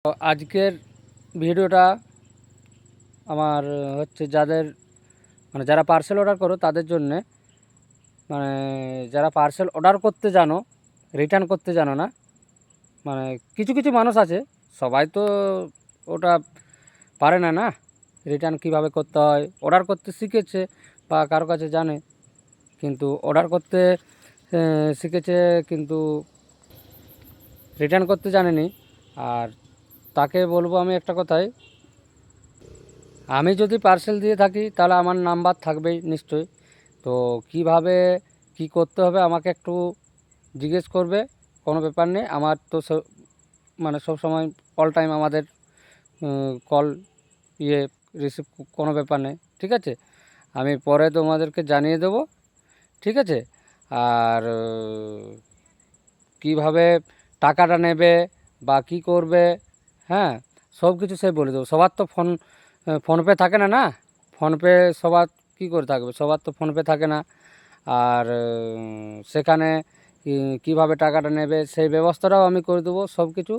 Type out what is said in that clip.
তো আজকের ভিডিওটা আমার হচ্ছে যারা পার্সেল অর্ডার করো তাদের জন্যে। মানে যারা পার্সেল অর্ডার করতে জানো, রিটার্ন করতে জানো না, মানে কিছু কিছু মানুষ আছে, সবাই তো ওটা পারে না না রিটার্ন কিভাবে করতে হয়। অর্ডার করতে শিখেছে বা কারো কাছে জানে, কিন্তু অর্ডার করতে শিখেছে কিন্তু রিটার্ন করতে জানেনি। আর তাকে বলবো আমি একটা কথাই, আমি যদি পার্সেল দিয়ে থাকি তাহলে আমার নাম্বার থাকবেই নিশ্চয়ই। তো কিভাবে কি করতে হবে আমাকে একটু জিজ্ঞেস করবে, কোনো ব্যাপার নেই। আমার তো মানে সব সময় অল টাইম আমাদের কল রিসিভ, কোনো ব্যাপার নেই, ঠিক আছে। আমি পরে তোমাদেরকে জানিয়ে দেবো, ঠিক আছে। আর কিভাবে টাকাটা নেবে বা কি করবে, হ্যাঁ, সব কিছু সে বলে দেবো। সবার তো ফোনপে থাকে না না, ফোনপে সবার কী করে থাকবে, সবার তো ফোনপে থাকে না। আর সেখানে কীভাবে টাকাটা নেবে সেই ব্যবস্থাটাও আমি করে দেবো, সব কিছু